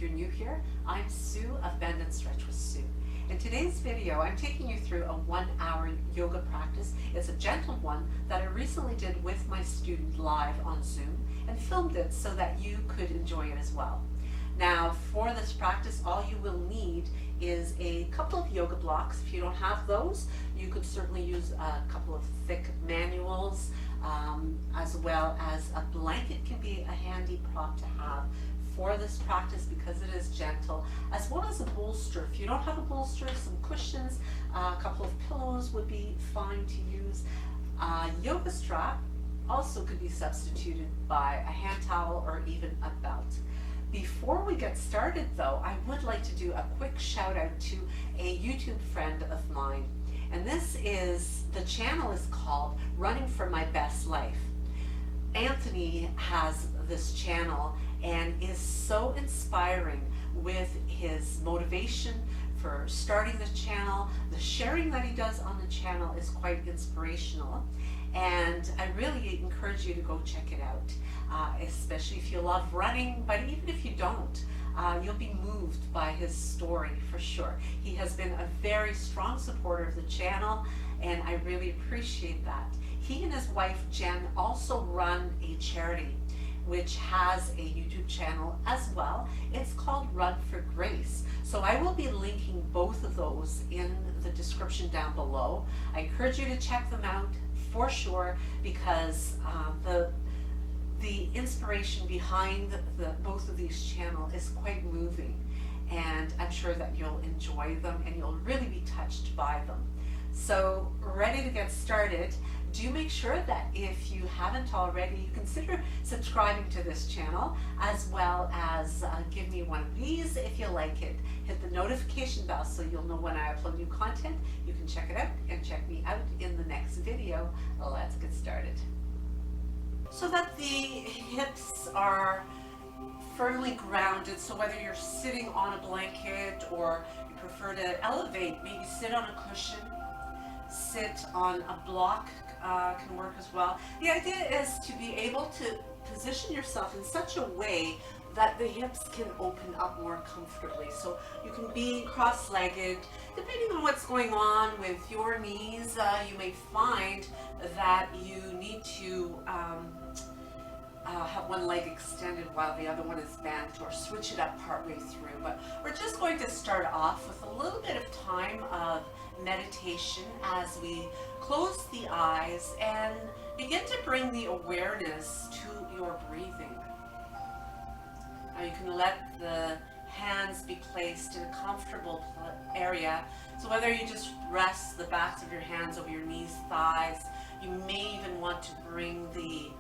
you're new here, I'm Sue of Bendnstretch with Sue. In today's video, I'm taking you through a 1-hour yoga practice. It's a gentle one that I recently did with my student live on Zoom and filmed it so that you could enjoy it as well. Now, for this practice, all you will need is a couple of yoga blocks. If you don't have those, you could certainly use a couple of thick manuals, as well as a blanket can be a handy prop to have for this practice because it is gentle, as well as a bolster. If you don't have a bolster, some cushions, a couple of pillows would be fine to use. Yoga strap also could be substituted by a hand towel or even a belt. Before we get started though, I would like to do a quick shout out to a YouTube friend of mine. And the channel is called Running for My Best Life. Anthony has this channel and is so inspiring with his motivation for starting the channel. The sharing that he does on the channel is quite inspirational. And I really encourage you to go check it out, especially if you love running, but even if you don't, you'll be moved by his story for sure. He has been a very strong supporter of the channel, and I really appreciate that. He and his wife Jen also run a charity which has a YouTube channel as well. It's called Run for Grace. So I will be linking both of those in the description down below. I encourage you to check them out for sure, because the inspiration behind both of these channels is quite moving, and I'm sure that you'll enjoy them and you'll really be touched by them. So ready to get started, do make sure that if you haven't already, you consider subscribing to this channel, as well as give me one of these if you like it. Hit the notification bell so you'll know when I upload new content. You can check it out and check me out in the next video. Let's get started. So that the hips are firmly grounded, so whether you're sitting on a blanket or you prefer to elevate, maybe sit on a cushion, sit on a block can work as well. The idea is to be able to position yourself in such a way that the hips can open up more comfortably. So you can be cross-legged. Depending on what's going on with your knees, you may find that you need to have one leg extended while the other one is bent, or switch it up partway through. But we're just going to start off with a little bit of time of meditation as we close the eyes and begin to bring the awareness to your breathing. Now you can let the hands be placed in a comfortable area. So whether you just rest the backs of your hands over your knees, thighs, you may even want to bring the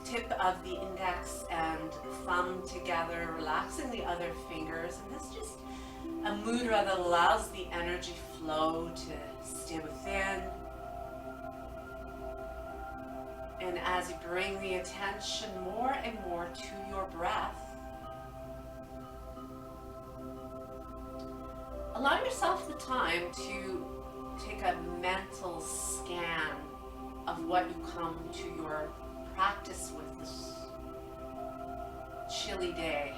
tip of the index and thumb together, relaxing the other fingers. And this is just a mudra that allows the energy flow to stay within. And as you bring the attention more and more to your breath, allow yourself the time to take a mental scan of what you come to your practice with this chilly day.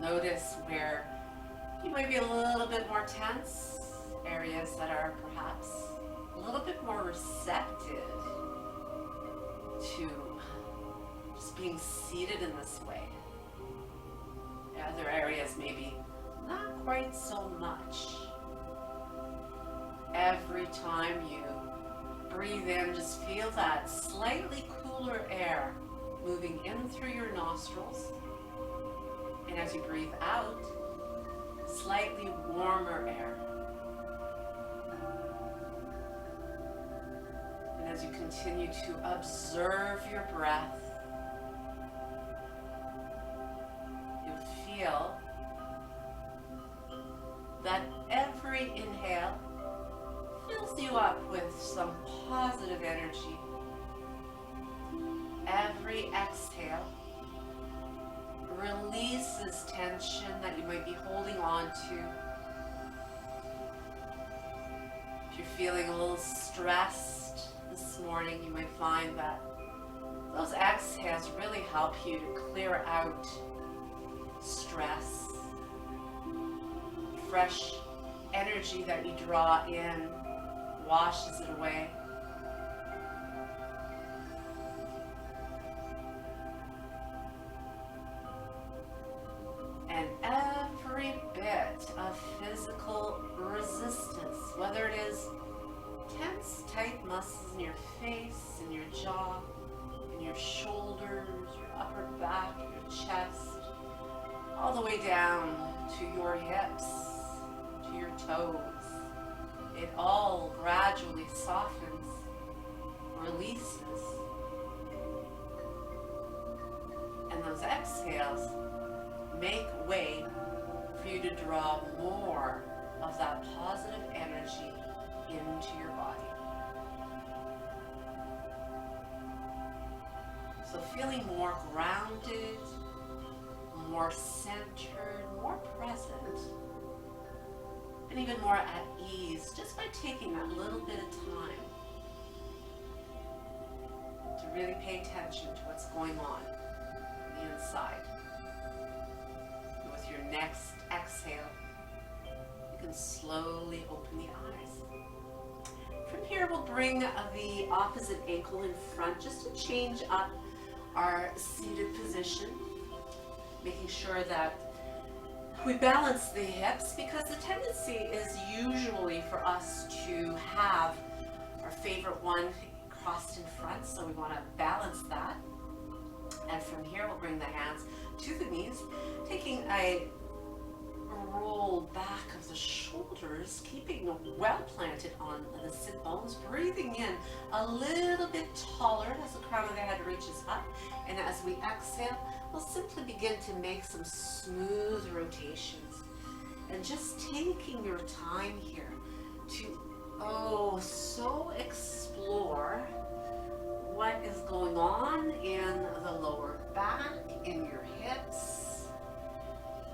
Notice where you might be a little bit more tense, areas that are perhaps a little bit more receptive to just being seated in this way. Other areas maybe not quite so much. Every time you breathe in, just feel that slightly cooler air moving in through your nostrils. And as you breathe out, slightly warmer air. And as you continue to observe your breath, you'll feel that every inhale fills you up with some positive energy. Every exhale releases tension that you might be holding on to. If you're feeling a little stressed this morning, you might find that Those exhales really help you to clear out stress, fresh energy that you draw in washes it away. And every bit of physical resistance, whether it is tense, tight muscles in your face, in your jaw, in your shoulders, your upper back, your chest, all the way down to your hips, to your toes. It all gradually softens, releases. And those exhales make way for you to draw more of that positive energy into your body. So feeling more grounded, more centered, more present, and even more at ease just by taking that little bit of time to really pay attention to what's going on inside. And with your next exhale, you can slowly open the eyes. From here, we'll bring the opposite ankle in front just to change up our seated position, making sure that we balance the hips, because the tendency is usually for us to have our favorite one crossed in front, so we want to balance that. And from here, we'll bring the hands to the knees, taking a roll back of the shoulders, keeping well planted on the sit bones, breathing in a little bit taller as the crown of the head reaches up. And as we exhale, we'll simply begin to make some smooth rotations. And just taking your time here to, so explore what is going on in the lower back, in your hips.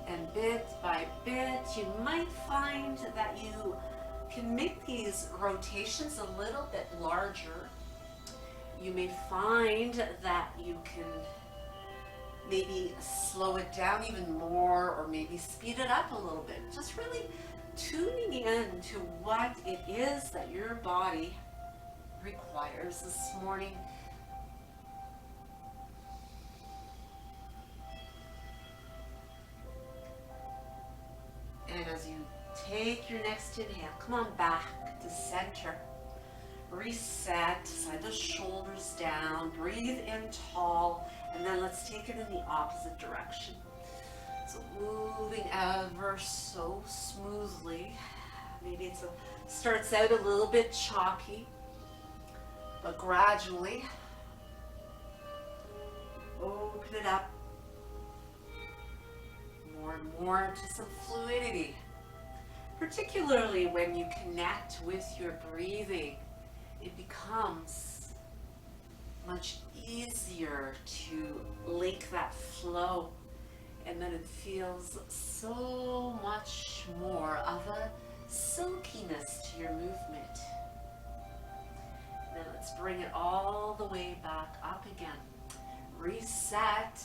And bit by bit, you might find that you can make these rotations a little bit larger. You may find that you can maybe slow it down even more, or maybe speed it up a little bit. Just really tuning in to what it is that your body requires this morning. And as you take your next inhale, come on back to center. Reset, slide the shoulders down, breathe in tall, and then let's take it in the opposite direction. So moving ever so smoothly. Maybe it starts out a little bit choppy, but gradually open it up more and more to some fluidity, particularly when you connect with your breathing. It becomes much easier to link that flow, and then it feels so much more of a silkiness to your movement. Then let's bring it all the way back up again. Reset.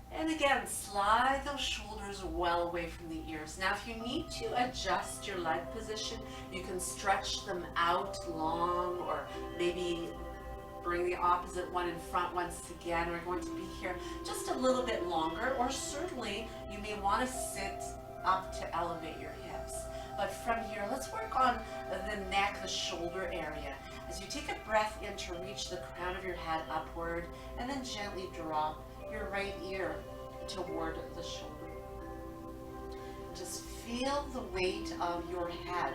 And again, slide those shoulders well away from the ears. Now, if you need to adjust your leg position, you can stretch them out long, or maybe bring the opposite one in front once again. We're going to be here just a little bit longer, or certainly you may want to sit up to elevate your hips. But from here, let's work on the neck, the shoulder area. As you take a breath in to reach the crown of your head upward, and then gently drop your right ear toward the shoulder. Just feel the weight of your head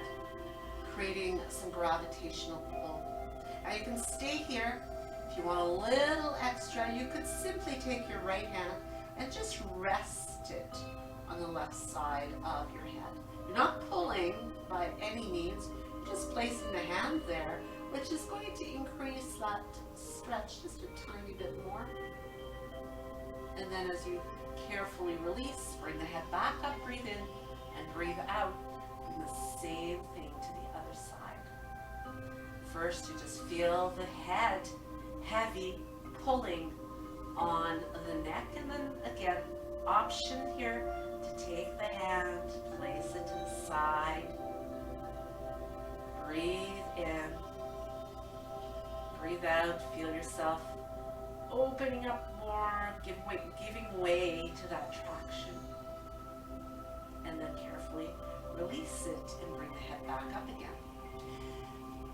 creating some gravitational pull. Now you can stay here. If you want a little extra, you could simply take your right hand and just rest it on the left side of your head. You're not pulling by any means, you're just placing the hand there, which is going to increase that stretch just a tiny bit more. And then as you carefully release, bring the head back up, breathe in, and breathe out. And the same thing to the other side. First, you just feel the head heavy, pulling on the neck. And then again, option here to take the hand, place it to the side, breathe in, breathe out, feel yourself opening up more, giving way to that traction. And then carefully release it and bring the head back up again.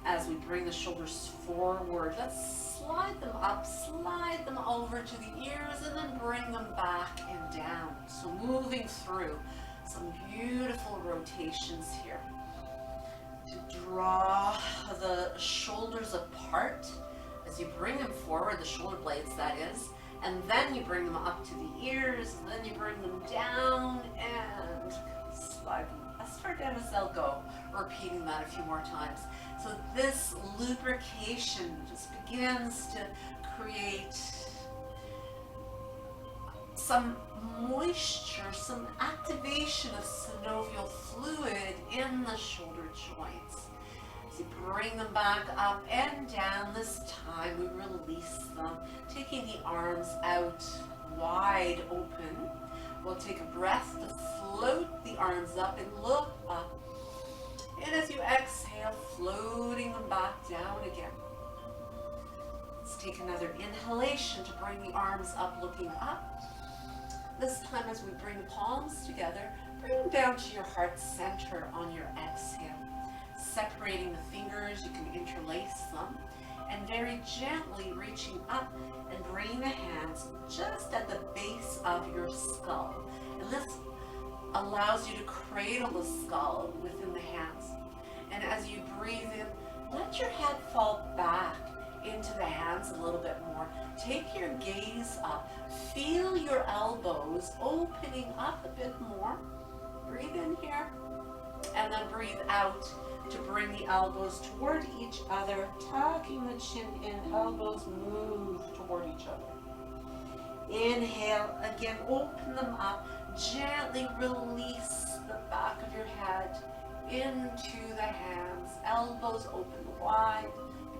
As we bring the shoulders forward, let's slide them up, slide them over to the ears, and then bring them back and down. So moving through some beautiful rotations here. To draw the shoulders apart as you bring them forward, the shoulder blades that is, and then you bring them up to the ears, and then you bring them down and slide them as far down as they'll go, repeating that a few more times. So this lubrication just begins to create some moisture, some activation of synovial fluid in the shoulder joints. As you bring them back up and down, this time we release them, taking the arms out wide open. We'll take a breath to float the arms up and look up. And as you exhale, floating them back down again. Let's take another inhalation to bring the arms up, looking up. This time as we bring the palms together, bring them down to your heart center on your exhale. Separating the fingers, you can interlace them. And very gently reaching up and bringing the hands just at the base of your skull. And this allows you to cradle the skull within the hands. And as you breathe in, let your head fall back into the hands a little bit more. Take your gaze up. Feel your elbows opening up a bit more. Breathe in here and then breathe out to bring the elbows toward each other, tucking the chin in, elbows move toward each other. Inhale, again, open them up, gently release the back of your head into the hands, elbows open wide,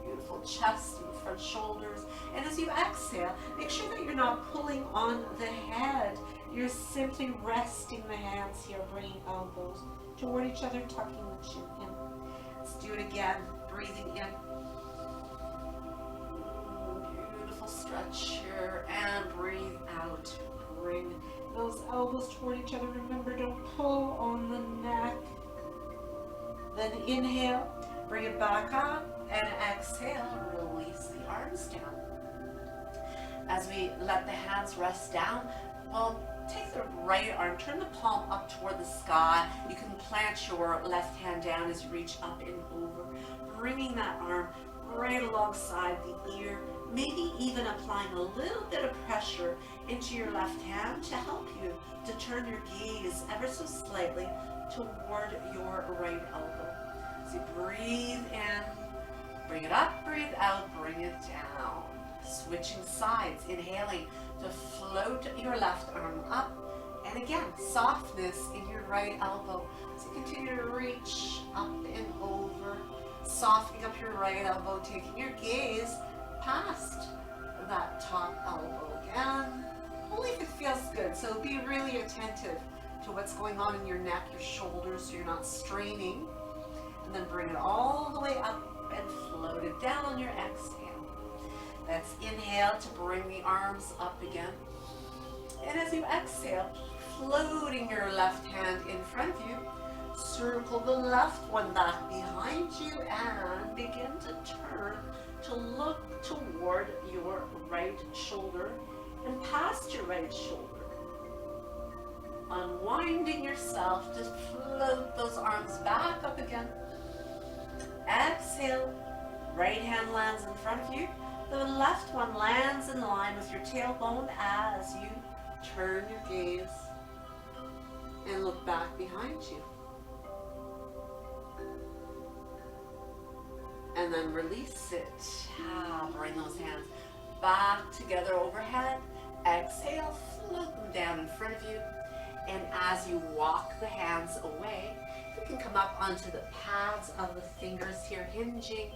beautiful chest and front shoulders. And as you exhale, make sure that you're not pulling on the head. You're simply resting the hands here, bringing elbows toward each other, tucking the chin in. Let's do it again, breathing in. Beautiful stretch here, and breathe out. Bring those elbows toward each other. Remember, don't pull on the neck. Then inhale, bring it back up, and exhale, release the arms down. As we let the hands rest down, we'll take the right arm, turn the palm up toward the sky. You can plant your left hand down as you reach up and over, bringing that arm right alongside the ear, maybe even applying a little bit of pressure into your left hand to help you to turn your gaze ever so slightly toward your right elbow. So you breathe in, bring it up, breathe out, bring it down. Switching sides, inhaling to float your left arm up, and again, softness in your right elbow. So continue to reach up and over, softening up your right elbow, taking your gaze past that top elbow again, only if it feels good. So be really attentive to what's going on in your neck, your shoulders, so you're not straining. And then bring it all the way up and float it down on your exhale. Let's inhale to bring the arms up again. And as you exhale, floating your left hand in front of you, circle the left one back behind you and begin to turn to look toward your right shoulder and past your right shoulder. Unwinding yourself, just float those arms back up again. Exhale, right hand lands in front of you. The left one lands in line with your tailbone as you turn your gaze and look back behind you. And then release it. Bring those hands back together overhead. Exhale, float them down in front of you. And as you walk the hands away, you can come up onto the pads of the fingers here, hinging.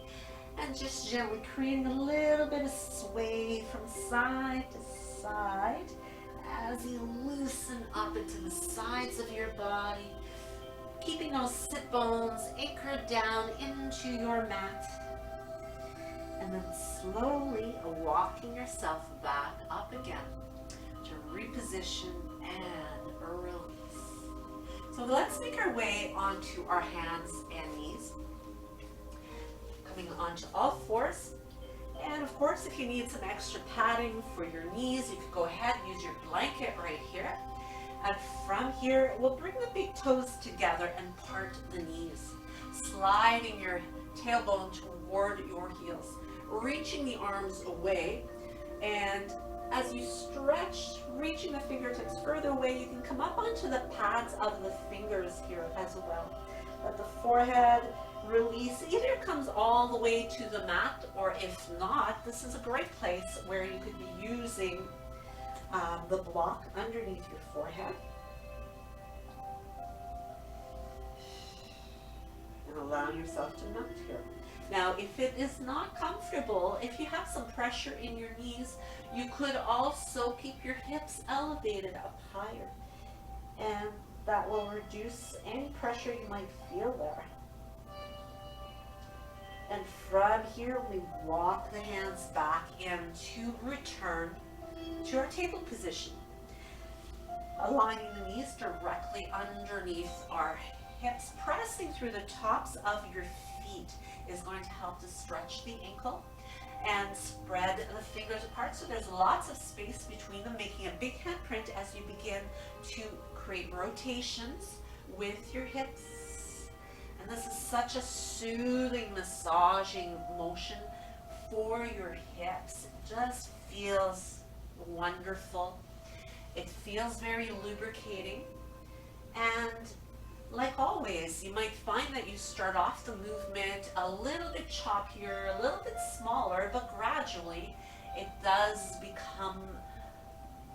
and just gently creating a little bit of sway from side to side as you loosen up into the sides of your body, keeping those sit bones anchored down into your mat, and then slowly walking yourself back up again to reposition and release. So let's make our way onto our hands and knees, coming onto all fours. And of course, if you need some extra padding for your knees, you can go ahead and use your blanket right here. And from here, we'll bring the big toes together and part the knees, sliding your tailbone toward your heels, reaching the arms away. And as you stretch, reaching the fingertips further away, you can come up onto the pads of the fingers here as well. Let the forehead release, either comes all the way to the mat, or if not, this is a great place where you could be using the block underneath your forehead. And allowing yourself to melt here. Now, if it is not comfortable, if you have some pressure in your knees, you could also keep your hips elevated up higher. And that will reduce any pressure you might feel there. And from here, we walk the hands back in to return to our table position. Aligning the knees directly underneath our hips, pressing through the tops of your feet is going to help to stretch the ankle and spread the fingers apart so there's lots of space between them, making a big handprint as you begin to create rotations with your hips. And this is such a soothing, massaging motion for your hips. It just feels wonderful. It feels very lubricating. And like always, you might find that you start off the movement a little bit choppier, a little bit smaller, but gradually it does become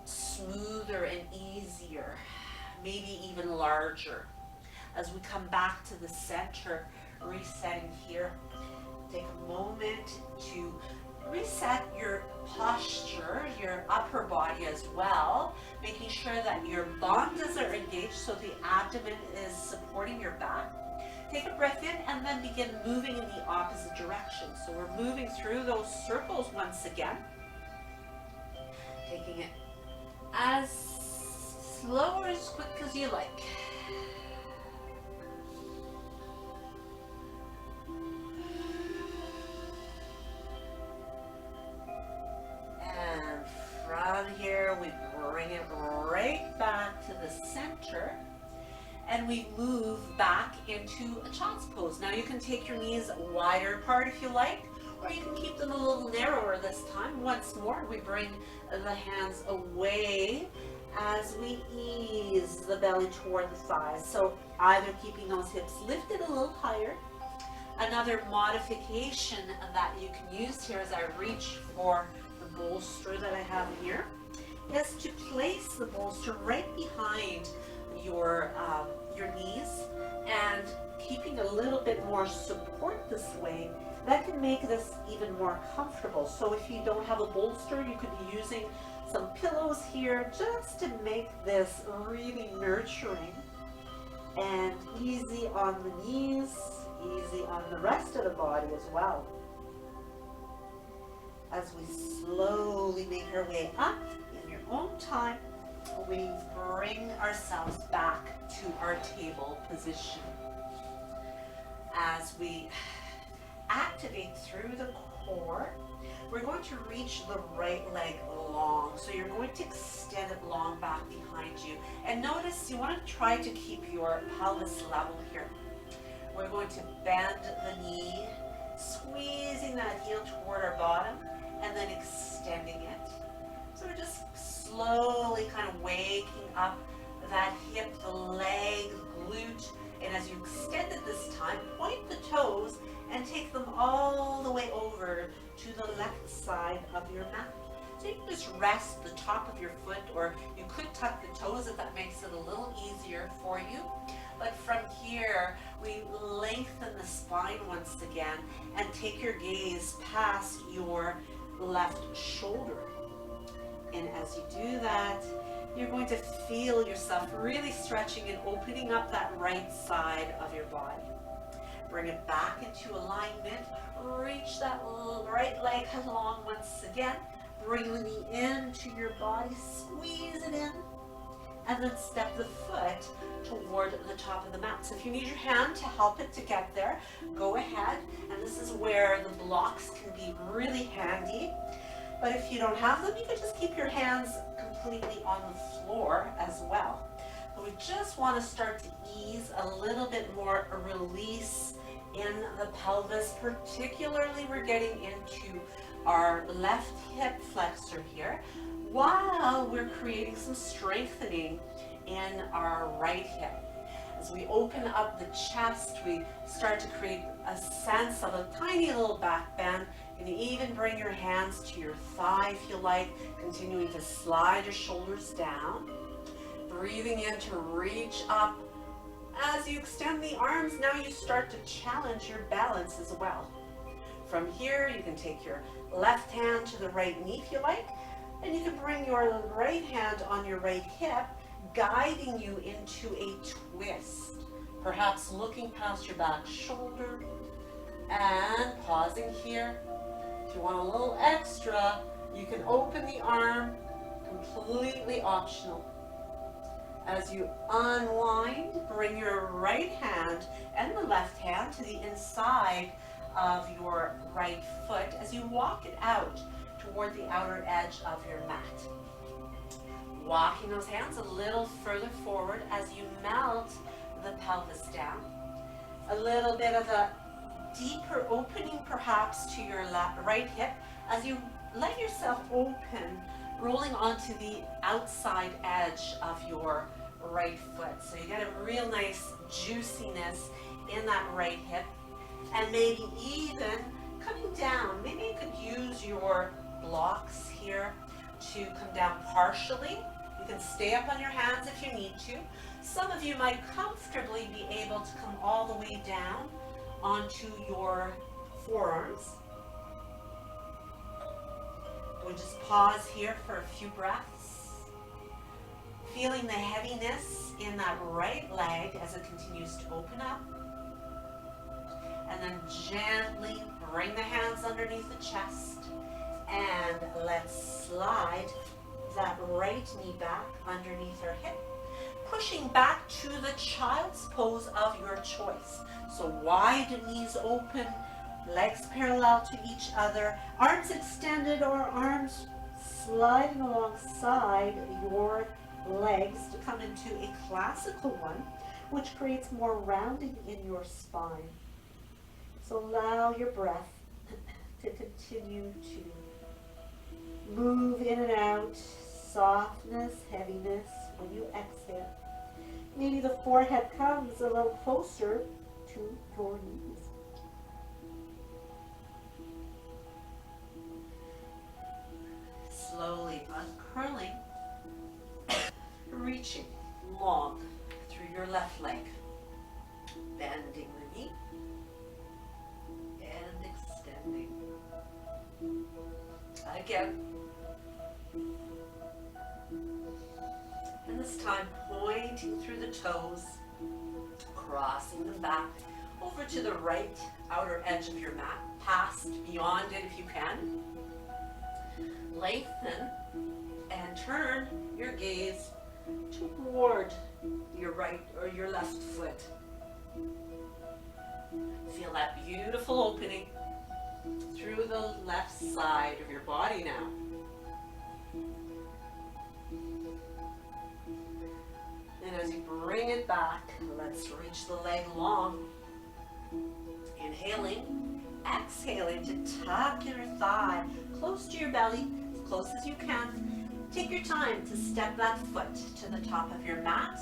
smoother and easier, maybe even larger. As we come back to the center, resetting here, take a moment to reset your posture, your upper body as well, making sure that your bandhas are engaged so the abdomen is supporting your back. Take a breath in and then begin moving in the opposite direction. So we're moving through those circles once again, taking it as slow or as quick as you like. And from here, we bring it right back to the center, and we move back into a child's pose. Now you can take your knees wider apart if you like, or you can keep them a little narrower this time. Once more, we bring the hands away as we ease the belly toward the thighs. So either keeping those hips lifted a little higher. Another modification that you can use here as I reach for the bolster that I have here is to place the bolster right behind your knees, and keeping a little bit more support this way. That can make this even more comfortable. So if you don't have a bolster, you could be using some pillows here just to make this really nurturing and easy on the knees, easy on the rest of the body as well. As we slowly make our way up in your own time, we bring ourselves back to our table position. As we activate through the core, we're going to reach the right leg long. So you're going to extend it long back behind you. And notice you want to try to keep your pelvis level here. We're going to bend the knee, squeezing that heel toward our bottom, and then extending it. So we're just slowly kind of waking up that hip, the leg, the glute, and as you extend it this time, point the toes and take them all the way over to the left side of your mat. So you can just rest the top of your foot, or you could tuck the toes if that makes it a little easier for you. But from here, we lengthen the spine once again and take your gaze past your left shoulder. And as you do that, you're going to feel yourself really stretching and opening up that right side of your body. Bring it back into alignment. Reach that right leg along once again. Bring the knee into your body, squeeze it in, and then step the foot toward the top of the mat. So if you need your hand to help it to get there, go ahead. And this is where the blocks can be really handy. But if you don't have them, you can just keep your hands completely on the floor as well. But we just want to start to ease a little bit more release in the pelvis. Particularly, we're getting into our left hip flexor here, while we're creating some strengthening in our right hip. As we open up the chest, we start to create a sense of a tiny little back bend. You can even bring your hands to your thigh if you like, continuing to slide your shoulders down. Breathing in to reach up. As you extend the arms, now you start to challenge your balance as well. From here, you can take your left hand to the right knee if you like, and you can bring your right hand on your right hip, guiding you into a twist. Perhaps looking past your back shoulder and pausing here. If you want a little extra, you can open the arm, completely optional. As you unwind, bring your right hand and the left hand to the inside of your right foot as you walk it out toward the outer edge of your mat. Walking those hands a little further forward as you melt the pelvis down. A little bit of a deeper opening perhaps to your right hip as you let yourself open, rolling onto the outside edge of your right foot. So you get a real nice juiciness in that right hip. And maybe even coming down, maybe you could use your blocks here to come down partially. You can stay up on your hands if you need to. Some of you might comfortably be able to come all the way down onto your forearms. We'll just pause here for a few breaths. Feeling the heaviness in that right leg as it continues to open up. And then gently bring the hands underneath the chest and let's slide that right knee back underneath our hip, pushing back to the child's pose of your choice. So wide knees open, legs parallel to each other, arms extended or arms sliding alongside your legs to come into a classical one, which creates more rounding in your spine. So allow your breath to continue to move in and out, softness, heaviness when you exhale. Maybe the forehead comes a little closer to your knees. Slowly uncurling, reaching long through your left leg, bending the knee and extending. Again. And this time pointing through the toes, crossing them back over to the right outer edge of your mat, past, beyond it if you can. Lengthen and turn your gaze toward your right or your left foot. Feel that beautiful opening through the left side of your body now. And as you bring it back, let's reach the leg long. Inhaling, exhaling to tuck your thigh close to your belly, as close as you can. Take your time to step that foot to the top of your mat,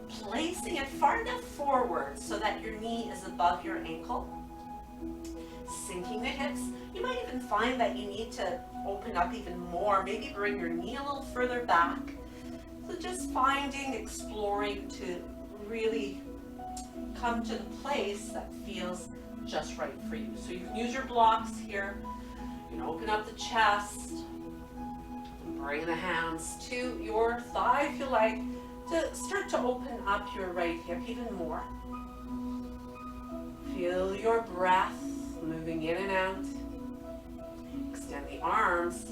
placing it far enough forward so that your knee is above your ankle. Sinking the hips. You might even find that you need to open up even more, maybe bring your knee a little further back. So just finding, exploring to really come to the place that feels just right for you. So you can use your blocks here. You can open up the chest, bring the hands to your thigh if you like, to start to open up your right hip even more. Feel your breath moving in and out. Extend the arms,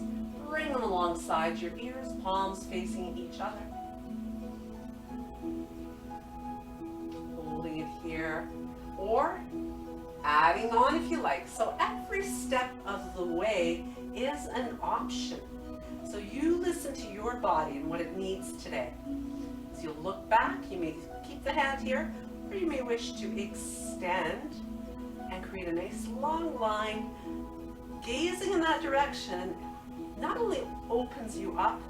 bring them alongside your ears, palms facing each other. Holding it here, or adding on if you like. So every step of the way is an option. So you listen to your body and what it needs today. As you look back, you may keep the hand here, or you may wish to extend and create a nice long line. Gazing in that direction not only opens you up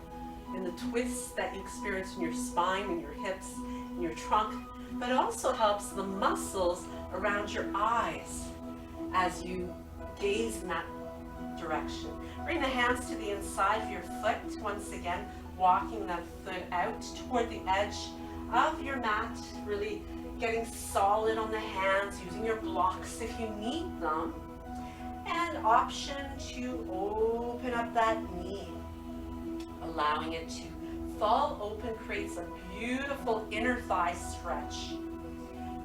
in the twists that you experience in your spine and your hips and your trunk, but also helps the muscles around your eyes as you gaze in that direction. Bring the hands to the inside of your foot, once again, walking that foot out toward the edge of your mat, really getting solid on the hands, using your blocks if you need them. And option to open up that knee, allowing it to fall open, creates a beautiful inner thigh stretch.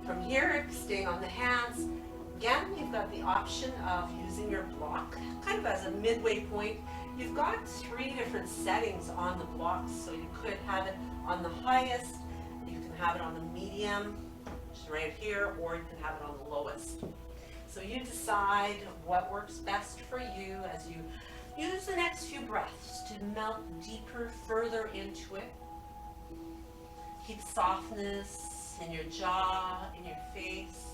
From here, staying on the hands, again, you've got the option of using your block kind of as a midway point. You've got 3 different settings on the blocks, so you could have it on the highest, you can have it on the medium, which is right here, or you can have it on the lowest. So you decide what works best for you as you use the next few breaths to melt deeper, further into it. Keep softness in your jaw, in your face.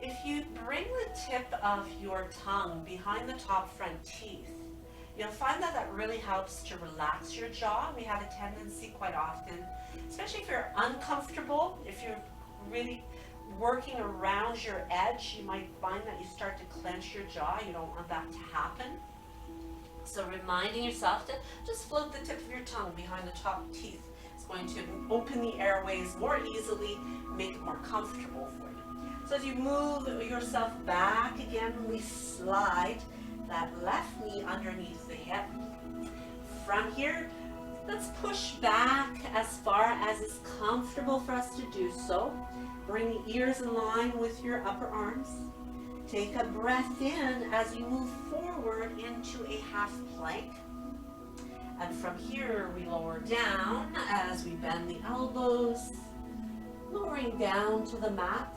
If you bring the tip of your tongue behind the top front teeth, you'll find that that really helps to relax your jaw. We have a tendency quite often, especially if you're uncomfortable, if you're really working around your edge, you might find that you start to clench your jaw. You don't want that to happen. So reminding yourself to just float the tip of your tongue behind the top teeth. It's going to open the airways more easily, make it more comfortable for you. So as you move yourself back again, we slide that left knee underneath the hip. From here, let's push back as far as is comfortable for us to do so. Bring the ears in line with your upper arms. Take a breath in as you move forward into a half plank. And from here, we lower down as we bend the elbows, lowering down to the mat.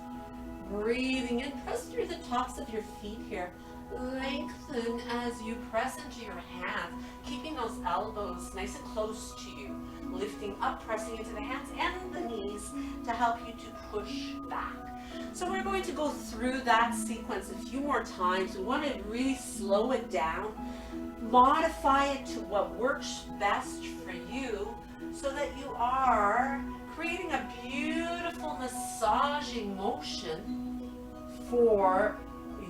Breathing in, press through the tops of your feet here. Lengthen as you press into your hands, keeping those elbows nice and close to you. Lifting up, pressing into the hands and the knees to help you to push back. So we're going to go through that sequence a few more times. We want to really slow it down, modify it to what works best for you so that you are creating a beautiful massaging motion for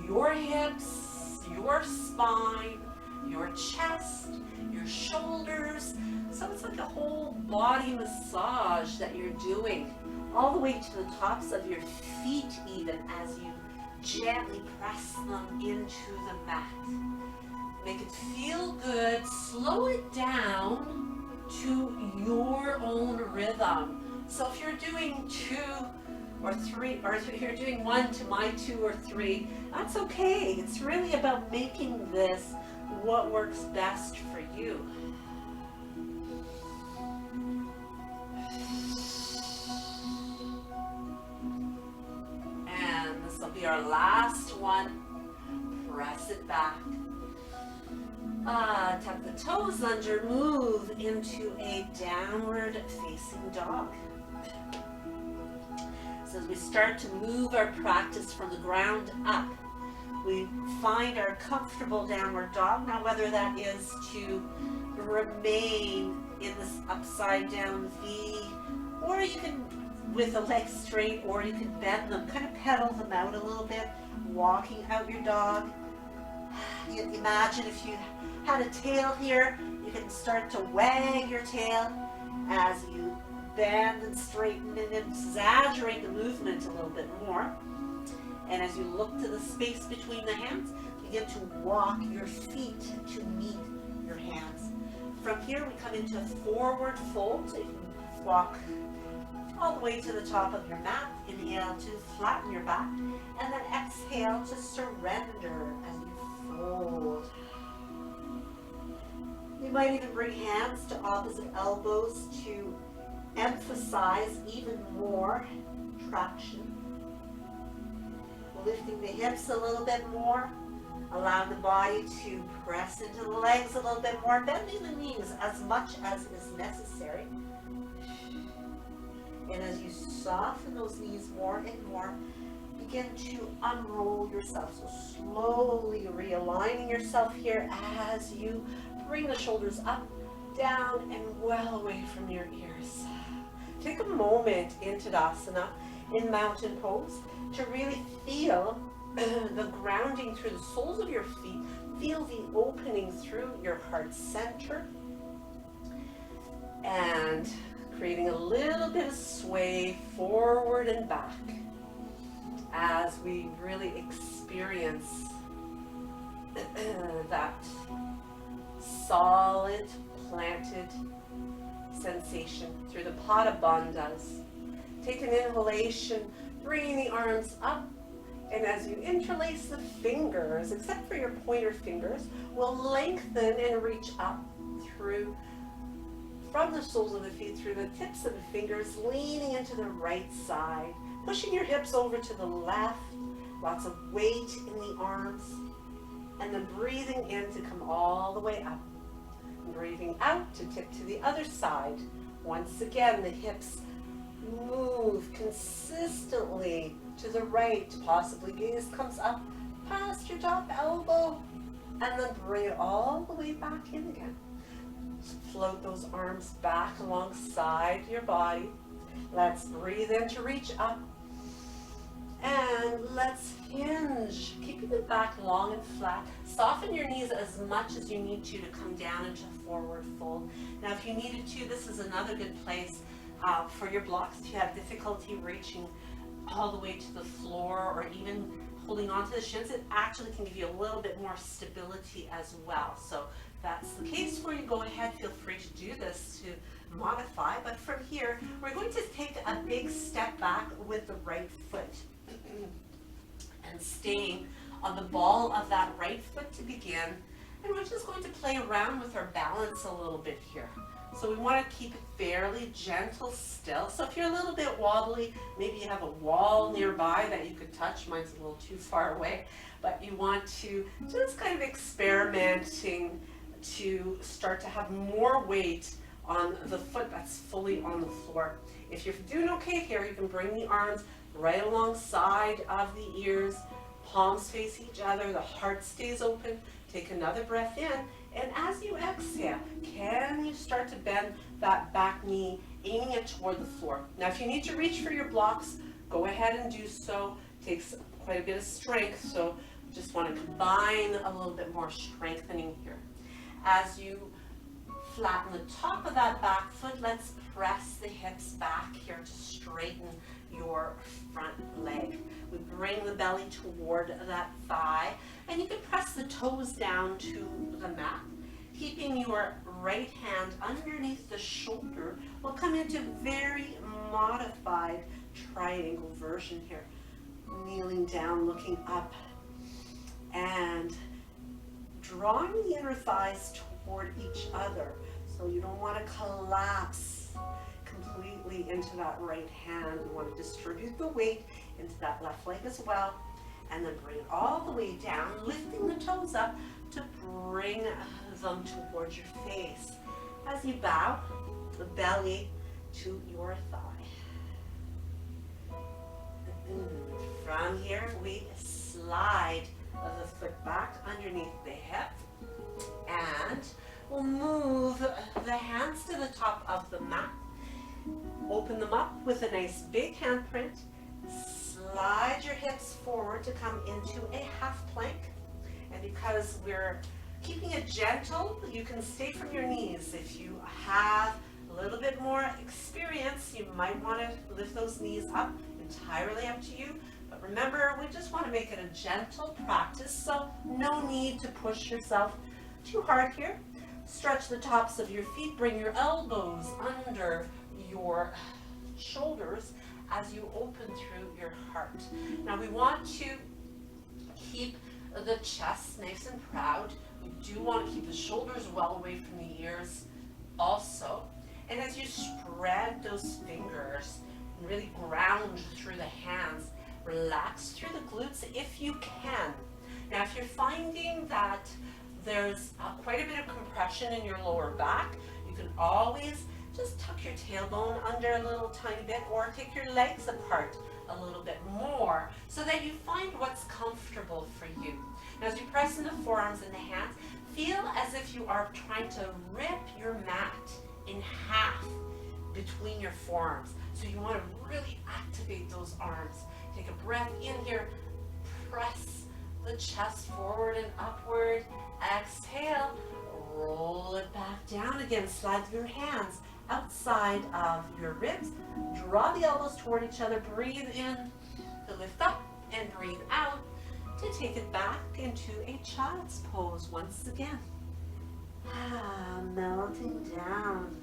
your hips, your spine, your chest, your shoulders. So it's like a whole body massage that you're doing, all the way to the tops of your feet even, as you gently press them into the mat. Make it feel good, slow it down to your own rhythm. So if you're doing 2 or 3, or if you're doing 1 to my 2 or 3, that's okay. It's really about making this what works best for you. And this will be our last one. Press it back. Tuck the toes under, move into a downward facing dog. So as we start to move our practice from the ground up, we find our comfortable downward dog. Now whether that is to remain in this upside down V, or you can, with the legs straight, or you can bend them, kind of pedal them out a little bit, walking out your dog. You imagine if you had a tail here, you can start to wag your tail as you bend and straighten and exaggerate the movement a little bit more. And as you look to the space between the hands, begin to walk your feet to meet your hands. From here, we come into a forward fold. So you can walk all the way to the top of your mat. Inhale to flatten your back, and then exhale to surrender as you fold. You might even bring hands to opposite elbows to emphasize even more traction. Lifting the hips a little bit more, allow the body to press into the legs a little bit more, bending the knees as much as is necessary. And as you soften those knees more and more, begin to unroll yourself. So slowly realigning yourself here as you bring the shoulders up, down, and well away from your ears. Take a moment in Tadasana, in mountain pose, to really feel the grounding through the soles of your feet. Feel the opening through your heart center. And creating a little bit of sway forward and back as we really experience that solid planted sensation through the pada bandhas. Take an inhalation, bringing the arms up, and as you interlace the fingers, except for your pointer fingers, will lengthen and reach up through from the soles of the feet through the tips of the fingers, leaning into the right side, pushing your hips over to the left, lots of weight in the arms, and then breathing in to come all the way up. And breathing out to tip to the other side. Once again, the hips move consistently to the right, possibly gaze comes up past your top elbow, and then bring it all the way back in again. Float those arms back alongside your body. Let's breathe in to reach up. And let's hinge, keeping the back long and flat. Soften your knees as much as you need to come down into a forward fold. Now, if you needed to, this is another good place for your blocks. If you have difficulty reaching all the way to the floor or even holding onto the shins, it actually can give you a little bit more stability as well. So if that's the case for you, go ahead, feel free to do this to modify. But from here, we're going to take a big step back with the right foot and staying on the ball of that right foot to begin. And we're just going to play around with our balance a little bit here. So we want to keep it fairly gentle still. So if you're a little bit wobbly, maybe you have a wall nearby that you could touch. Mine's a little too far away. But you want to just kind of experimenting to start to have more weight on the foot that's fully on the floor. If you're doing okay here, you can bring the arms right alongside of the ears, palms face each other, the heart stays open. Take another breath in, and as you exhale, can you start to bend that back knee, aiming it toward the floor. Now, if you need to reach for your blocks, go ahead and do so. It takes quite a bit of strength, so just want to combine a little bit more strengthening here. As you flatten the top of that back foot, let's press the hips back here to straighten your front leg. We bring the belly toward that thigh, and you can press the toes down to the mat. Keeping your right hand underneath the shoulder, we'll come into very modified triangle version here. Kneeling down, looking up, and drawing the inner thighs toward each other. So you don't want to collapse completely into that right hand. You want to distribute the weight into that left leg as well, and then bring it all the way down, lifting the toes up to bring them towards your face. As you bow the belly to your thigh. From here, we slide the foot back underneath the hip, and we'll move the hands to the top of the mat. Open them up with a nice big handprint. Slide your hips forward to come into a half plank. And because we're keeping it gentle, you can stay from your knees. If you have a little bit more experience, you might want to lift those knees up, entirely up to you. But remember, we just want to make it a gentle practice, so no need to push yourself too hard here. Stretch the tops of your feet, bring your elbows under your shoulders as you open through your heart. Now we want to keep the chest nice and proud. We do want to keep the shoulders well away from the ears also. And as you spread those fingers and really ground through the hands, relax through the glutes if you can. Now if you're finding that there's quite a bit of compression in your lower back, you can always just tuck your tailbone under a little tiny bit, or take your legs apart a little bit more so that you find what's comfortable for you. Now as you press in the forearms and the hands, feel as if you are trying to rip your mat in half between your forearms. So you want to really activate those arms. Take a breath in here, press the chest forward and upward. Exhale, roll it back down again. Slide your hands outside of your ribs. Draw the elbows toward each other. Breathe in to lift up and breathe out to take it back into a child's pose once again. Melting down.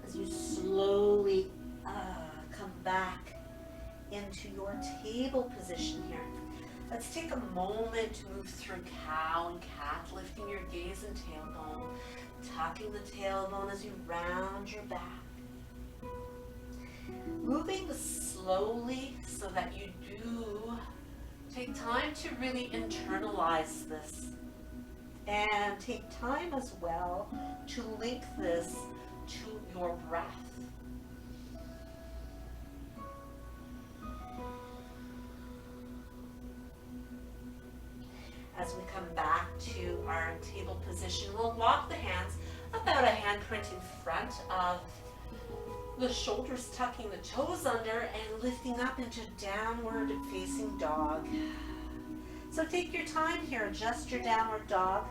As you slowly come back into your table position here. Let's take a moment to move through cow and cat, lifting your gaze and tailbone, tucking the tailbone as you round your back. Moving slowly so that you do take time to really internalize this. And take time as well to link this to your breath. As we come back to our table position, we'll walk the hands about a handprint in front of the shoulders, tucking the toes under and lifting up into downward facing dog. So take your time here, adjust your downward dog.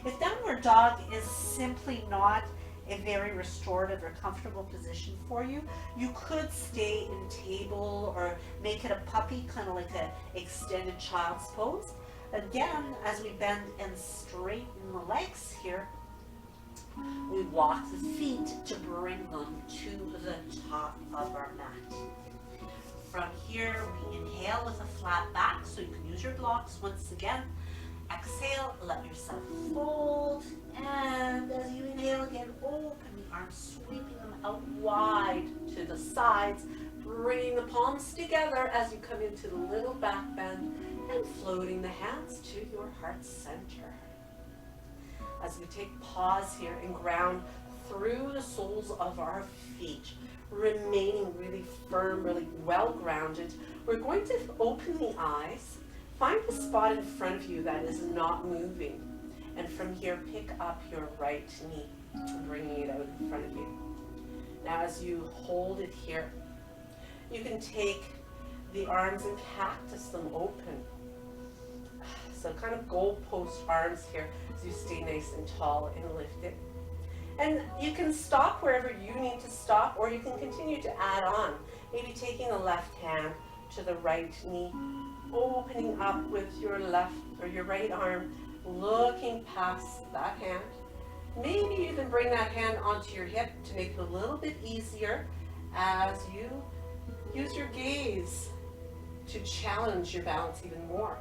If downward dog is simply not a very restorative or comfortable position for you, you could stay in table or make it a puppy, kind of like an extended child's pose. Again, as we bend and straighten the legs here, we walk the feet to bring them to the top of our mat. From here, we inhale with a flat back, so you can use your blocks once again. Exhale, let yourself fold, and as you inhale again, open the arms, sweeping them out wide to the sides, bringing the palms together as you come into the little back bend, and floating the hands to your heart center. As we take pause here and ground through the soles of our feet, remaining really firm, really well grounded, we're going to open the eyes, find the spot in front of you that is not moving, and from here pick up your right knee, bringing it out in front of you. Now as you hold it here, you can take the arms and cactus them open. So kind of goalpost arms here as you stay nice and tall and lifted. And you can stop wherever you need to stop, or you can continue to add on. Maybe taking the left hand to the right knee, opening up with your left or your right arm, looking past that hand. Maybe you can bring that hand onto your hip to make it a little bit easier as you use your gaze to challenge your balance even more.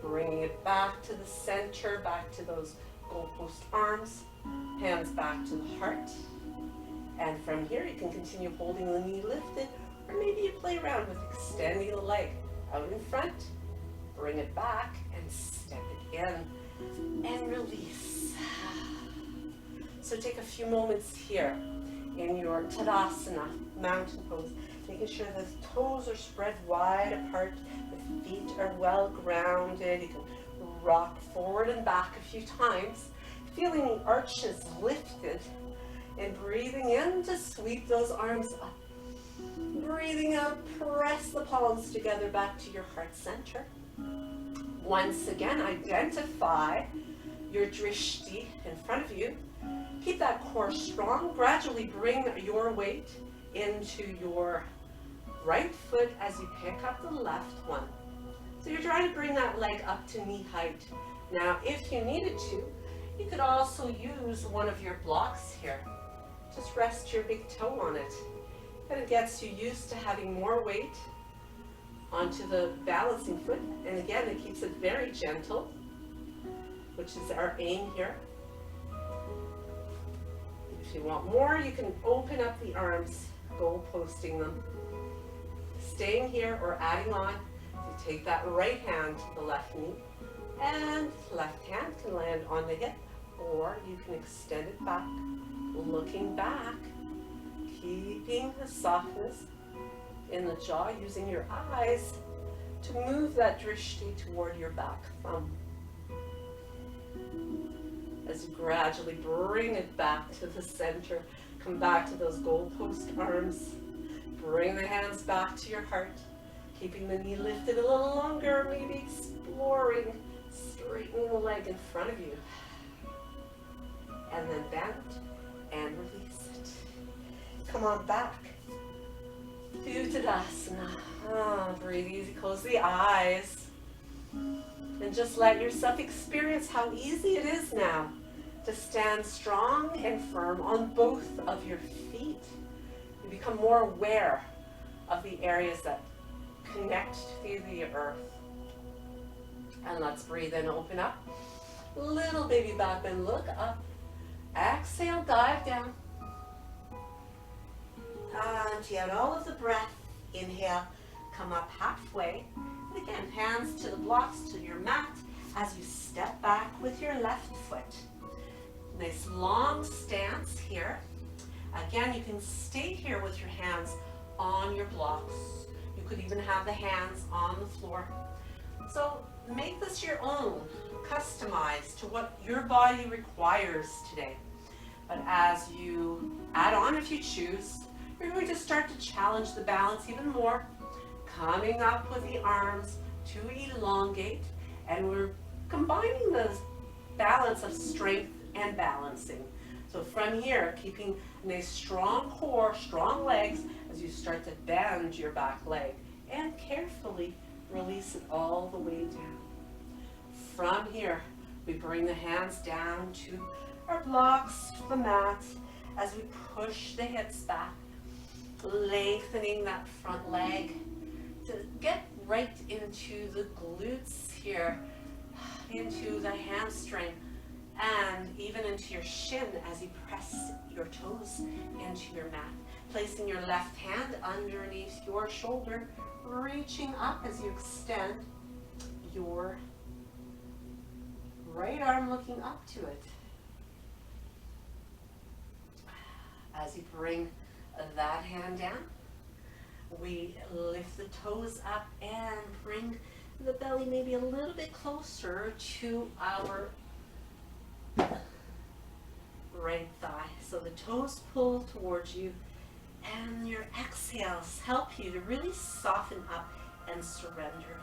Bringing it back to the center, back to those goalpost arms, hands back to the heart. And from here you can continue holding the knee lifted, or maybe you play around with extending the leg out in front, bring it back and step it in and release. So take a few moments here in your Tadasana, mountain pose, making sure the toes are spread wide apart, the feet are well grounded. You can rock forward and back a few times, feeling the arches lifted, and breathing in to sweep those arms up. Breathing out, press the palms together back to your heart center. Once again, identify your drishti in front of you. Keep that core strong. Gradually bring your weight into your right foot as you pick up the left one. So you're trying to bring that leg up to knee height. Now, if you needed to, you could also use one of your blocks here. Just rest your big toe on it. And it gets you used to having more weight onto the balancing foot. And again, it keeps it very gentle, which is our aim here. If you want more, you can open up the arms, goalposting them. Staying here or adding on, you take that right hand to the left knee, and left hand can land on the hip, or you can extend it back, looking back, keeping the softness in the jaw, using your eyes to move that drishti toward your back thumb. As you gradually bring it back to the center, come back to those goalpost arms, bring the hands back to your heart, keeping the knee lifted a little longer, maybe exploring, straightening the leg in front of you. And then bend and release it. Come on back to Tadasana. Breathe easy, close the eyes. And just let yourself experience how easy it is now to stand strong and firm on both of your feet. You become more aware of the areas that connect to the earth. And let's breathe in, open up. Little baby back bend, look up. Exhale, dive down. Empty out all of the breath. Inhale, come up halfway. And again, hands to the blocks, to your mat, as you step back with your left foot. Nice long stance here. Again, you can stay here with your hands on your blocks. You could even have the hands on the floor. So make this your own, customized to what your body requires today. But as you add on, if you choose, you're going to start to challenge the balance even more, coming up with the arms to elongate, and we're combining the balance of strength and balancing. So from here, keeping a nice strong core, strong legs, as you start to bend your back leg, and carefully release it all the way down. From here, we bring the hands down to our blocks, the mat, as we push the hips back, lengthening that front leg to get right into the glutes here, into the hamstring, and even into your shin as you press your toes into your mat. Placing your left hand underneath your shoulder, reaching up as you extend your right arm looking up to it. As you bring that hand down, we lift the toes up and bring the belly maybe a little bit closer to our right thigh. So the toes pull towards you, and your exhales help you to really soften up and surrender.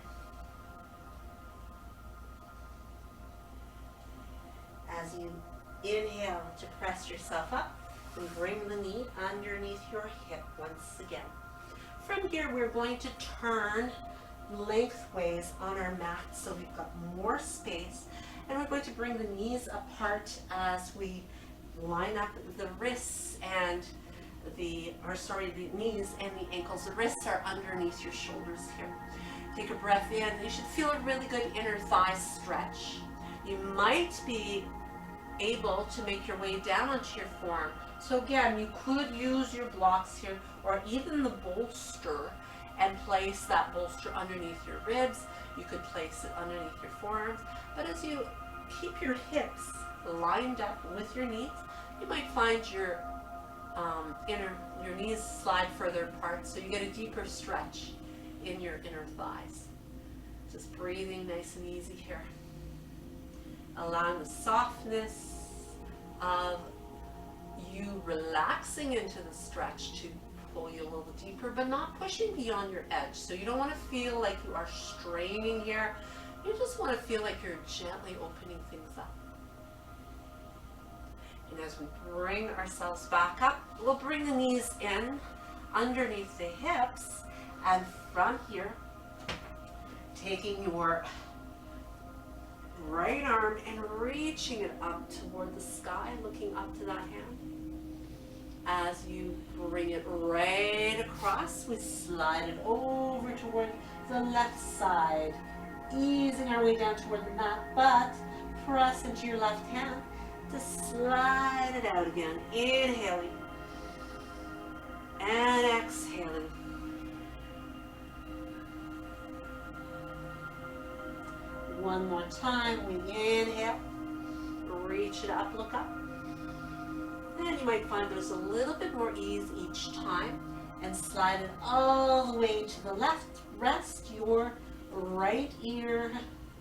As you inhale to press yourself up, and bring the knee underneath your hip once again. From here, we're going to turn lengthways on our mat so we've got more space, and we're going to bring the knees apart as we line up the wrists and the knees and the ankles. The wrists are underneath your shoulders here. Take a breath in. You should feel a really good inner thigh stretch. You might be able to make your way down onto your forearm. So again, you could use your blocks here, or even the bolster, and place that bolster underneath your ribs. You could place it underneath your forearms. But as you keep your hips lined up with your knees, you might find your knees slide further apart, so you get a deeper stretch in your inner thighs. Just breathing nice and easy here. Allowing the softness of you relaxing into the stretch to pull you a little deeper, but not pushing beyond your edge. So you don't want to feel like you are straining here. You just want to feel like you're gently opening things up. And as we bring ourselves back up, we'll bring the knees in underneath the hips, and from here, taking your right arm and reaching it up toward the sky, looking up to that hand. As you bring it right across, we slide it over toward the left side, easing our way down toward the mat, but press into your left hand to slide it out again. Inhaling and exhaling. One more time, we inhale, reach it up, look up. And you might find there's a little bit more ease each time, and slide it all the way to the left. Rest your right ear,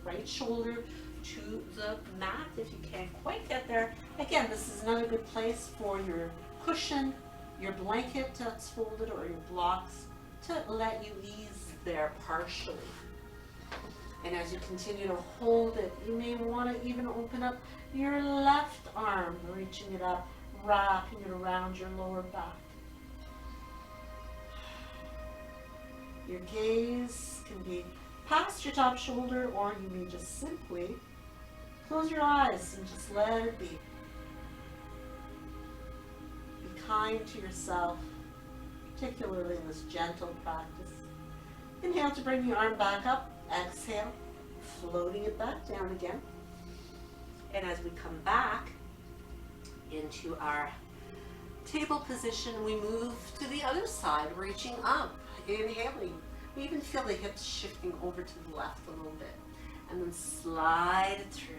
right shoulder to the mat if you can't quite get there. Again, this is another good place for your cushion, your blanket that's folded, or your blocks to let you ease there partially. And as you continue to hold it, you may want to even open up your left arm, reaching it up, wrapping it around your lower back. Your gaze can be past your top shoulder, or you may just simply close your eyes and just let it be. Be kind to yourself, particularly in this gentle practice. Inhale to bring your arm back up. Exhale, floating it back down again. And as we come back into our table position, we move to the other side, reaching up, inhaling. We even feel the hips shifting over to the left a little bit, and then slide it through.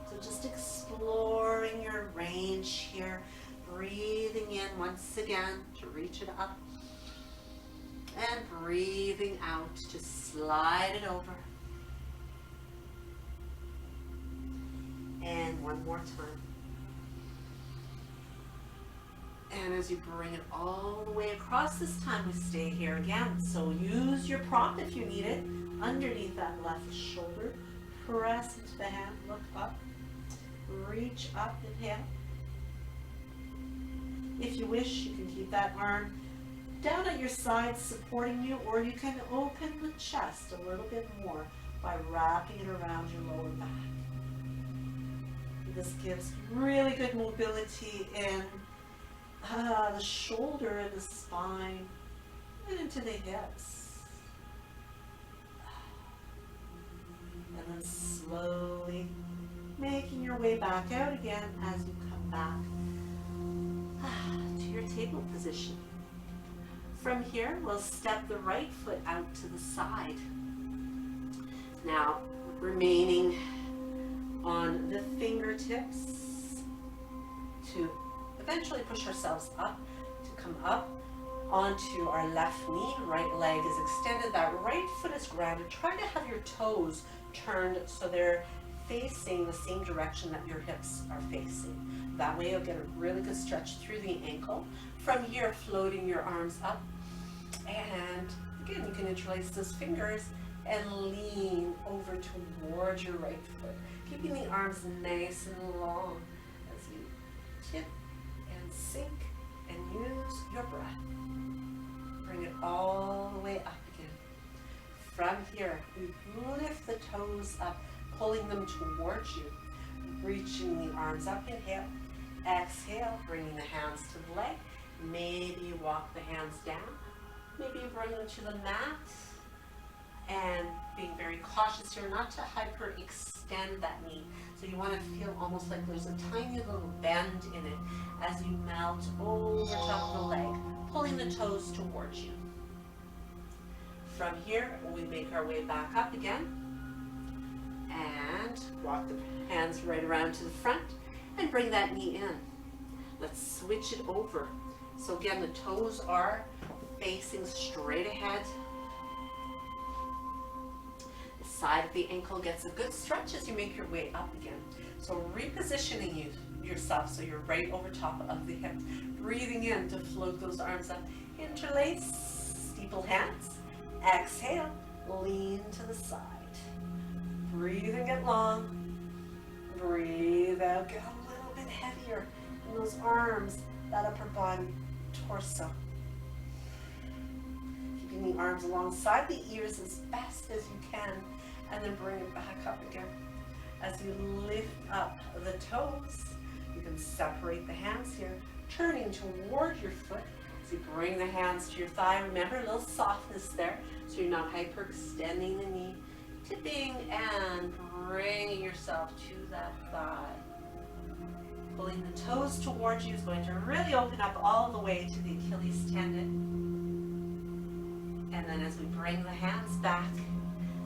So just exploring your range here, breathing in once again to reach it up, and breathing out to slide it over. And one more time. And as you bring it all the way across, this time we stay here again. So use your prop if you need it, underneath that left shoulder. Press into the hand, look up, reach up, inhale. If you wish, you can keep that arm down at your side supporting you, or you can open the chest a little bit more by wrapping it around your lower back. This gives really good mobility in the shoulder and the spine and into the hips. And then slowly making your way back out again as you come back to your table position. From here, we'll step the right foot out to the side. Now, remaining on the fingertips to eventually push ourselves up, to come up onto our left knee. Right leg is extended, that right foot is grounded. Try to have your toes turned so they're facing the same direction that your hips are facing. That way you'll get a really good stretch through the ankle. From here, floating your arms up. And again, you can interlace those fingers and lean over towards your right foot, keeping the arms nice and long as you tip and sink and use your breath. Bring it all the way up again. From here, we lift the toes up, pulling them towards you, reaching the arms up. Inhale, exhale, bringing the hands to the leg. Maybe you walk the hands down. Maybe you bring them to the mat, and being very cautious here not to hyperextend that knee. So you want to feel almost like there's a tiny little bend in it as you melt over top of the leg, pulling the toes towards you. From here, we make our way back up again and walk the hands right around to the front and bring that knee in. Let's switch it over. So again, the toes are facing straight ahead. Side of the ankle gets a good stretch as you make your way up again. So repositioning you yourself so you're right over top of the hip. Breathing in to float those arms up. Interlace, steeple hands. Exhale, lean to the side. Breathing it long. Breathe out, get a little bit heavier in those arms, that upper body, torso. Keeping the arms alongside the ears as best as you can, and then bring it back up again. As you lift up the toes, you can separate the hands here, turning toward your foot. As you bring the hands to your thigh, remember a little softness there, so you're not hyperextending the knee. Tipping and bringing yourself to that thigh. Pulling the toes towards you is going to really open up all the way to the Achilles tendon. And then as we bring the hands back,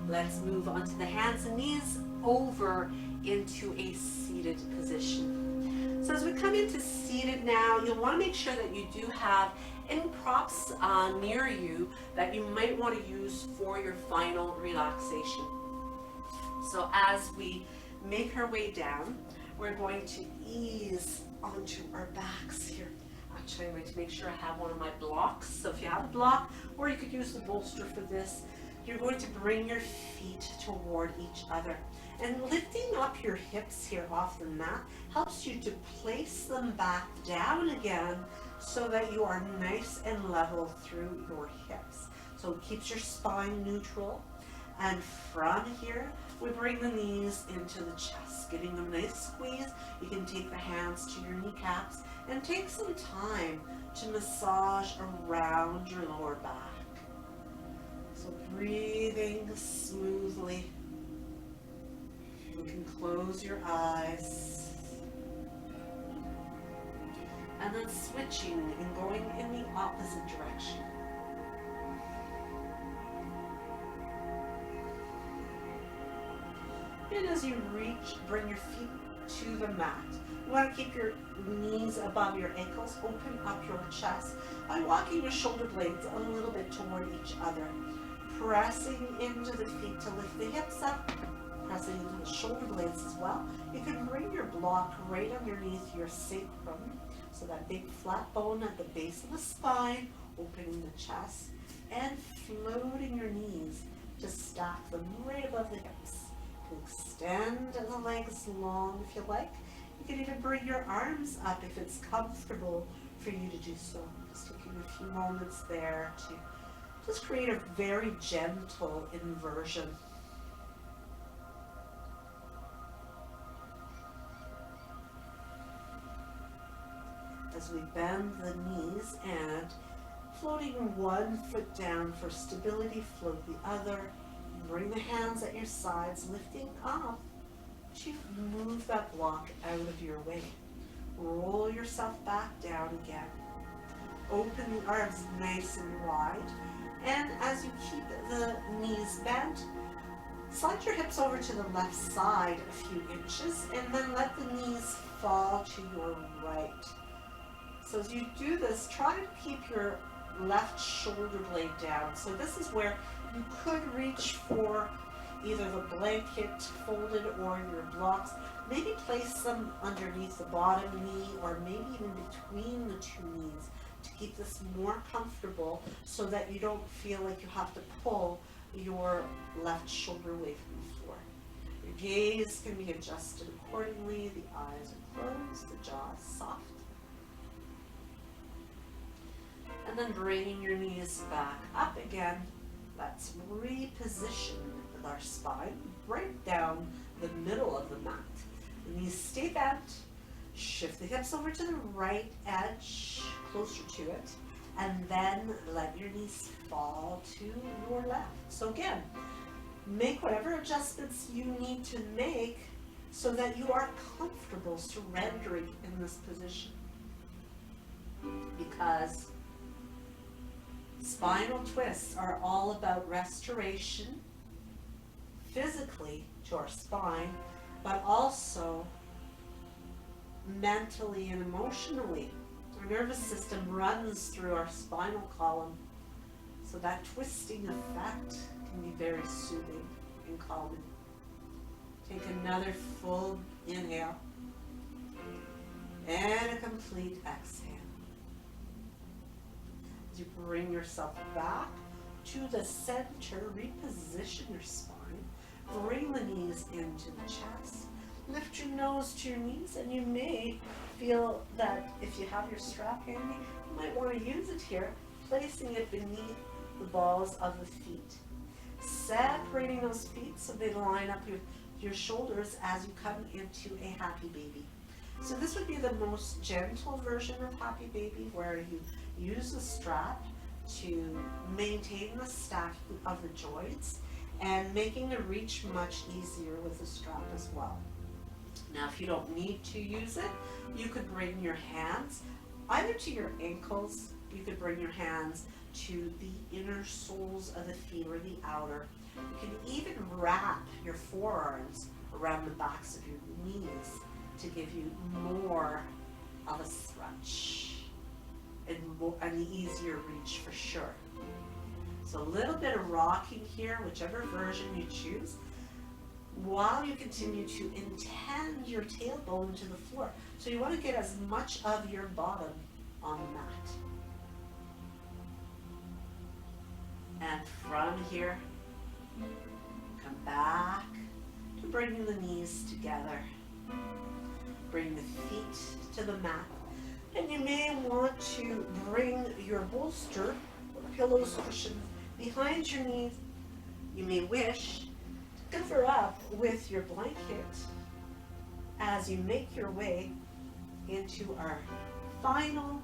let's move onto the hands and knees over into a seated position. So as we come into seated now, you'll want to make sure that you do have any props near you that you might want to use for your final relaxation. So as we make our way down, we're going to ease onto our backs here. Actually, I'm going to make sure I have one of my blocks. So if you have a block, or you could use the bolster for this, you're going to bring your feet toward each other. And lifting up your hips here off the mat helps you to place them back down again so that you are nice and level through your hips. So it keeps your spine neutral. And from here, we bring the knees into the chest, giving them a nice squeeze. You can take the hands to your kneecaps and take some time to massage around your lower back. So breathing smoothly. You can close your eyes. And then switching and going in the opposite direction. And as you reach, bring your feet to the mat. You want to keep your knees above your ankles, open up your chest by walking your shoulder blades a little bit toward each other. Pressing into the feet to lift the hips up, pressing into the shoulder blades as well. You can bring your block right underneath your sacrum, so that big flat bone at the base of the spine, opening the chest, and floating your knees to stack them right above the hips. You can extend the legs long if you like. You can even bring your arms up if it's comfortable for you to do so. Just taking a few moments there to just create a very gentle inversion. As we bend the knees and floating one foot down for stability, float the other. Bring the hands at your sides, lifting up to move that block out of your way. Roll yourself back down again. Open the arms nice and wide. And as you keep the knees bent, slide your hips over to the left side a few inches and then let the knees fall to your right. So as you do this, try to keep your left shoulder blade down. So this is where you could reach for either the blanket folded or your blocks. Maybe place them underneath the bottom knee or maybe even between the two knees to keep this more comfortable so that you don't feel like you have to pull your left shoulder away from the floor. Your gaze can be adjusted accordingly. The eyes are closed, the jaw is soft. And then bringing your knees back up again. Let's reposition our spine right down the middle of the mat. The knees stay bent. Shift the hips over to the right edge, closer to it, and then let your knees fall to your left. So again, make whatever adjustments you need to make so that you are comfortable surrendering in this position. Because spinal twists are all about restoration physically to our spine, but also mentally and emotionally. Our nervous system runs through our spinal column, so that twisting effect can be very soothing and calming. Take another full inhale. And a complete exhale. As you bring yourself back to the center, reposition your spine. Bring the knees into the chest. Lift your nose to your knees, and you may feel that if you have your strap handy, you might want to use it here, placing it beneath the balls of the feet. Separating those feet so they line up your shoulders as you come into a happy baby. So this would be the most gentle version of happy baby, where you use the strap to maintain the stacking of the joints and making the reach much easier with the strap as well. Now, if you don't need to use it, you could bring your hands either to your ankles. You could bring your hands to the inner soles of the feet or the outer. You can even wrap your forearms around the backs of your knees to give you more of a stretch and an easier reach for sure. So a little bit of rocking here, whichever version you choose, while you continue to intend your tailbone to the floor. So you want to get as much of your bottom on the mat. And from here, come back to bringing the knees together. Bring the feet to the mat. And you may want to bring your bolster or pillows, cushions behind your knees. You may wish to cover up with your blanket as you make your way into our final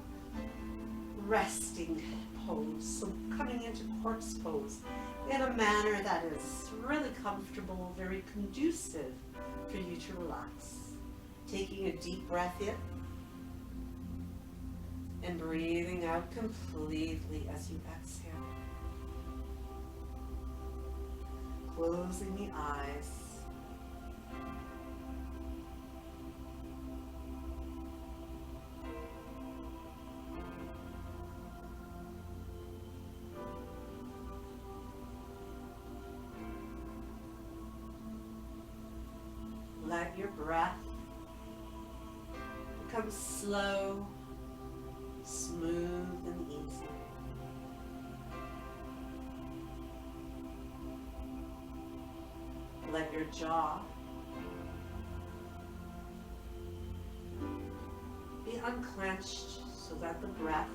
resting pose. So coming into corpse pose in a manner that is really comfortable, very conducive for you to relax. Taking a deep breath in and breathing out completely as you exhale. Closing the eyes. Let your breath become slow, smooth, and easy. Let your jaw be unclenched so that the breath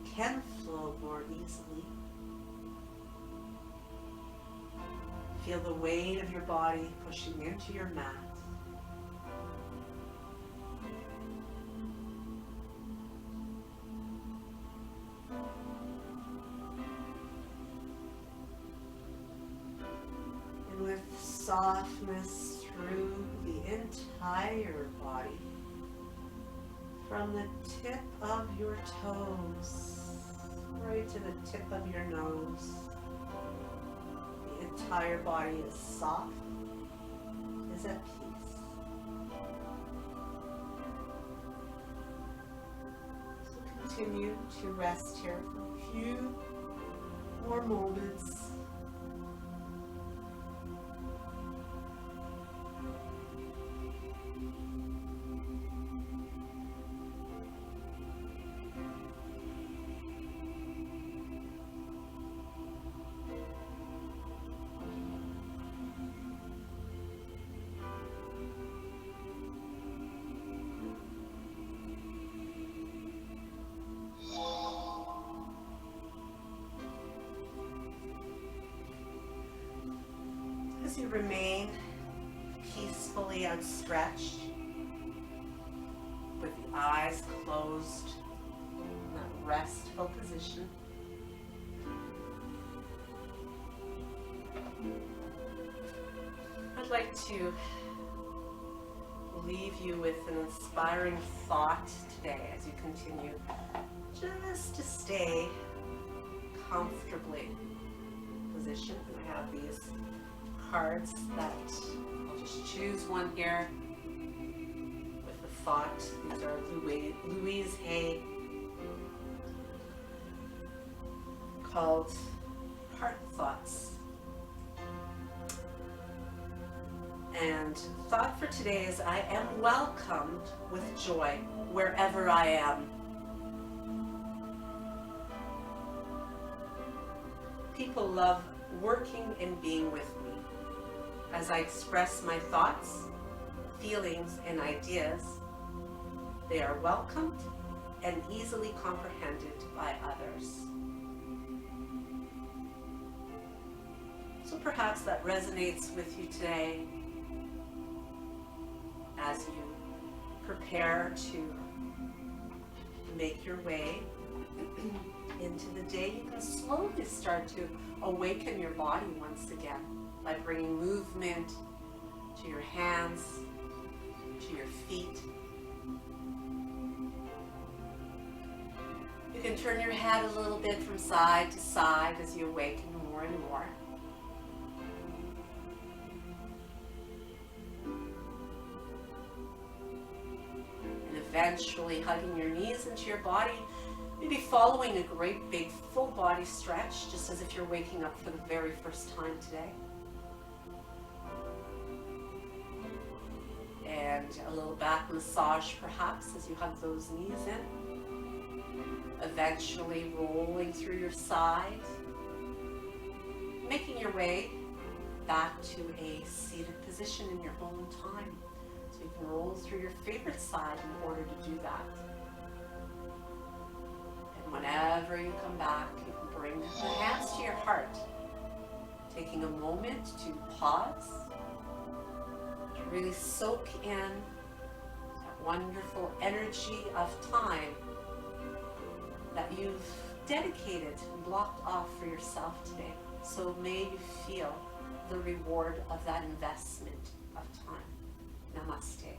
can flow more easily. Feel the weight of your body pushing into your mat. And with softness through the entire body, from the tip of your toes right to the tip of your nose. The entire body is soft, is at peace. So continue to rest here for a few more moments. As you remain peacefully outstretched, with the eyes closed in that restful position, I'd like to leave you with an inspiring thought today as you continue just to stay comfortably positioned. I have these cards that I'll just choose one here with the thought. These are Louise Hay, called Heart Thoughts. And thought for today is I am welcomed with joy wherever I am. People love working and being with me as I express my thoughts, feelings, and ideas. They are welcomed and easily comprehended by others. So perhaps that resonates with you today as you prepare to make your way into the day. You can slowly start to awaken your body once again by bringing movement to your hands, to your feet. You can turn your head a little bit from side to side as you awaken more and more. And eventually hugging your knees into your body, maybe following a great big full body stretch, just as if you're waking up for the very first time today. And a little back massage perhaps as you hug those knees in. Eventually rolling through your side, making your way back to a seated position in your own time. So you can roll through your favorite side in order to do that. And whenever you come back, you can bring the hands to your heart, taking a moment to pause, to really soak in that wonderful energy of time that you've dedicated and blocked off for yourself today. So may you feel the reward of that investment of time. Namaste.